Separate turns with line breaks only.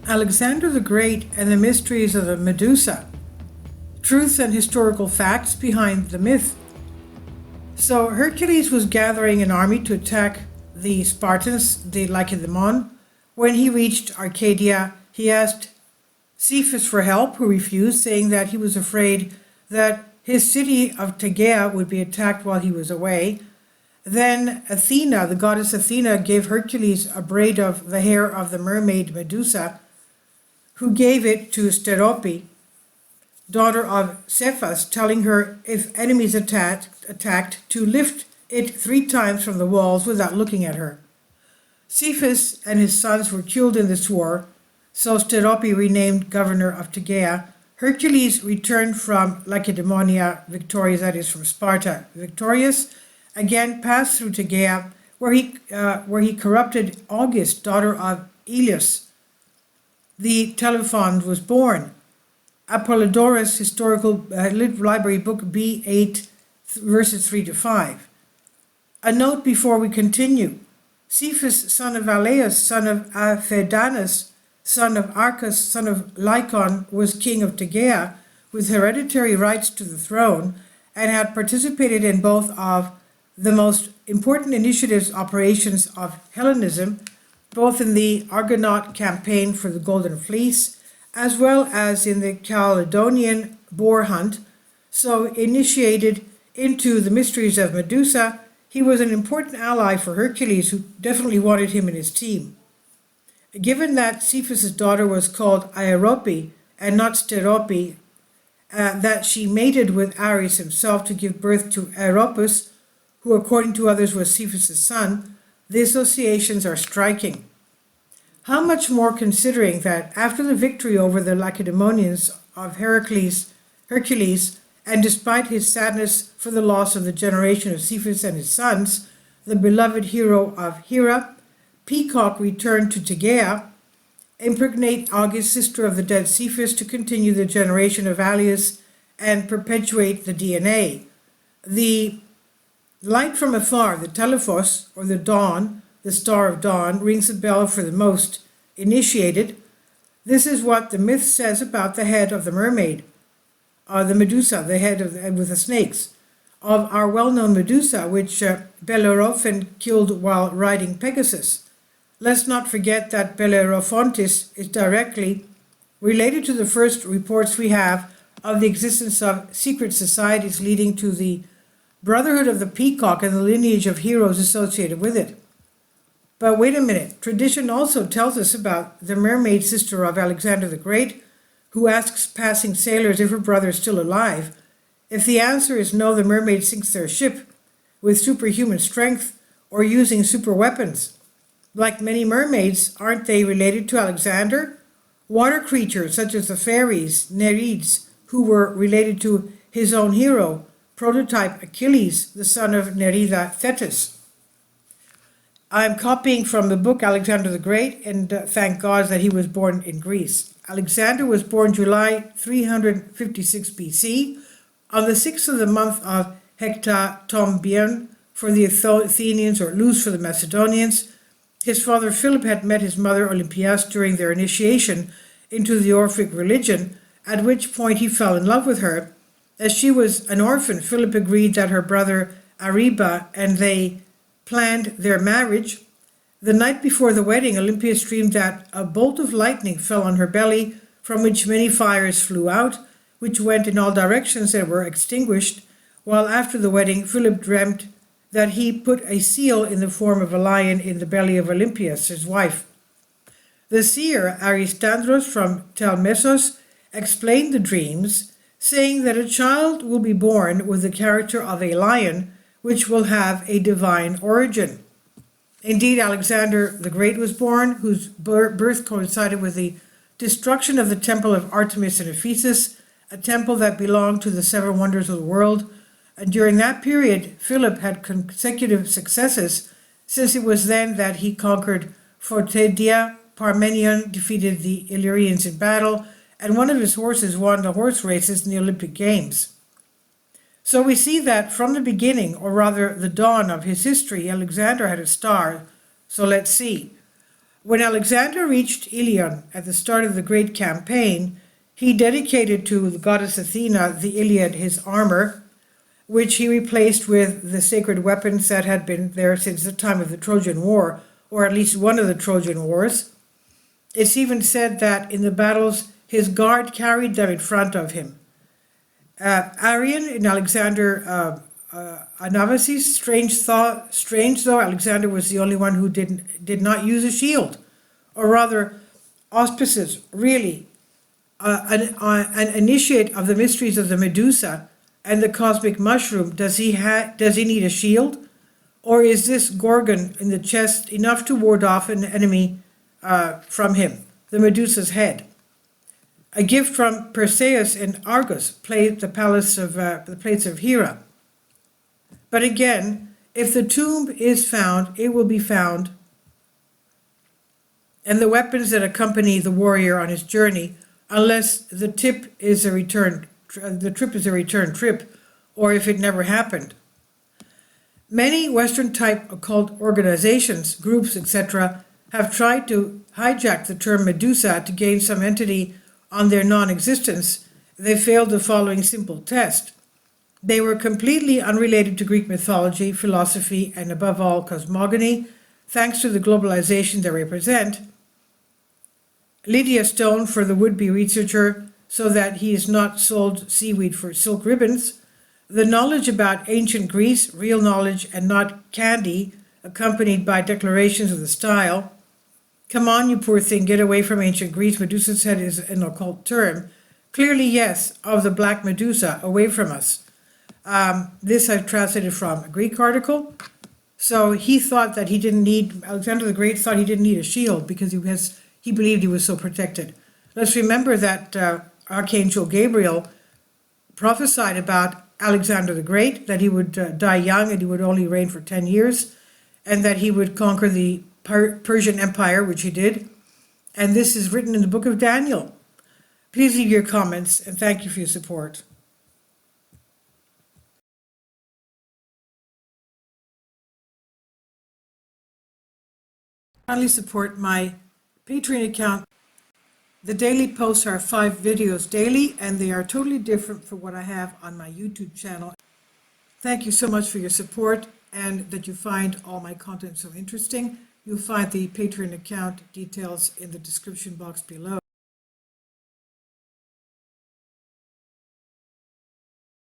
Alexander the Great and the Mysteries of the Medusa. Truths and historical facts behind the myth. So Hercules was gathering an army to attack the Spartans, the Lacedaemon. When he reached Arcadia, he asked Cephas for help, who refused, saying that he was afraid that his city of Tegea would be attacked while he was away. Then Athena, the goddess Athena, gave Hercules a braid of the hair of the mermaid Medusa, who gave it to Sterope, daughter of Cephas, telling her if enemies attacked to lift it 3 times from the walls without looking at her. Cephas and his sons were killed in this war, so Sterope renamed governor of Tegea. Hercules returned from Lacedaemonia victorious, that is from Sparta victorious, again passed through Tegea, where he corrupted August, daughter of Elius. The Telephon was born. Apollodorus, Historical Library, Book B8, verses 3 to 5. A note before we continue. Cephas, son of Aleus, son of Aphedanus, son of Arcas, son of Lycon, was king of Tegea, with hereditary rights to the throne, and had participated in both of the most important operations of Hellenism, both in the Argonaut campaign for the Golden Fleece, as well as in the Caledonian boar hunt. So initiated into the mysteries of Medusa, he was an important ally for Hercules, who definitely wanted him in his team. Given that Cephas' daughter was called Aerope and not Sterope, that she mated with Ares himself to give birth to Aeropus, who according to others was Cephas' son, the associations are striking. How much more considering that after the victory over the Lacedaemonians of Hercules, and despite his sadness for the loss of the generation of Cephas and his sons, the beloved hero of Hera, Peacock returned to Tegea, impregnate August, sister of the dead Cephas, to continue the generation of Aleus and perpetuate the DNA. The light from afar, the telephos, or the dawn, the star of dawn, rings a bell for the most initiated. This is what the myth says about the head of the mermaid, the Medusa, the head with the snakes, of our well-known Medusa, which Bellerophon killed while riding Pegasus. Let's not forget that Bellerophontis is directly related to the first reports we have of the existence of secret societies leading to the Brotherhood of the Peacock and the lineage of heroes associated with it. But wait a minute, tradition also tells us about the mermaid sister of Alexander the Great, who asks passing sailors if her brother is still alive. If the answer is no, the mermaid sinks their ship with superhuman strength or using super weapons. Like many mermaids, aren't they related to Alexander? Water creatures such as the fairies, Nereids, who were related to his own hero, prototype Achilles, the son of Nerida Thetis. I'm copying from the book Alexander the Great, and thank God that he was born in Greece. Alexander was born July 356 BC on the 6th of the month of Hectatombion for the Athenians, or Lous for the Macedonians. His father Philip had met his mother Olympias during their initiation into the Orphic religion, at which point he fell in love with her. As she was an orphan, Philip agreed that her brother Ariba and they planned their marriage. The night before the wedding, Olympias dreamed that a bolt of lightning fell on her belly, from which many fires flew out, which went in all directions and were extinguished, while after the wedding, Philip dreamt that he put a seal in the form of a lion in the belly of Olympias, his wife. The seer Aristandros from Telmessos explained the dreams, saying that a child will be born with the character of a lion, which will have a divine origin. Indeed, Alexander the Great was born, whose birth coincided with the destruction of the temple of Artemis in Ephesus, a temple that belonged to the 7 wonders of the world. And during that period, Philip had consecutive successes, since it was then that he conquered Photidia, Parmenion defeated the Illyrians in battle, and one of his horses won the horse races in the Olympic Games. So we see that from the beginning, or rather the dawn of his history, Alexander had a star. So let's see. When Alexander reached Ilion at the start of the great campaign, he dedicated to the goddess Athena the Iliad, his armor, which he replaced with the sacred weapons that had been there since the time of the Trojan War, or at least one of the Trojan Wars. It's even said that in the battles, his guard carried them in front of him. Arian in Alexander Anavasis, strange though, Alexander was the only one who did not use a shield, or rather, auspices, really, an initiate of the mysteries of the Medusa and the cosmic mushroom. Does he need a shield, or is this gorgon in the chest enough to ward off an enemy from him, the Medusa's head? A gift from Perseus in Argos, the plates of Hera. But again, if the tomb is found, it will be found, and the weapons that accompany the warrior on his journey, unless the trip is a return trip, or if it never happened. Many Western-type occult organizations, groups, etc., have tried to hijack the term Medusa to gain some entity on their non-existence. They failed the following simple test. They were completely unrelated to Greek mythology, philosophy, and above all, cosmogony, thanks to the globalization they represent. Lydia Stone for the would-be researcher, so that he is not sold seaweed for silk ribbons. The knowledge about ancient Greece, real knowledge and not candy, accompanied by declarations of the style. Come on, you poor thing, get away from ancient Greece. Medusa's head is an occult term. Clearly, yes, of the Black Medusa, away from us. This I've translated from a Greek article. So he thought that Alexander the Great thought he didn't need a shield because he believed he was so protected. Let's remember that Archangel Gabriel prophesied about Alexander the Great, that he would die young and he would only reign for 10 years, and that he would conquer the Persian Empire, which he did. And this is written in the book of Daniel. Please leave your comments, and thank you for your support. Kindly support my Patreon account. The daily posts are 5 videos daily, and they are totally different from what I have on my YouTube channel. Thank you so much for your support and that you find all my content so interesting. You'll find the Patreon account details in the description box below.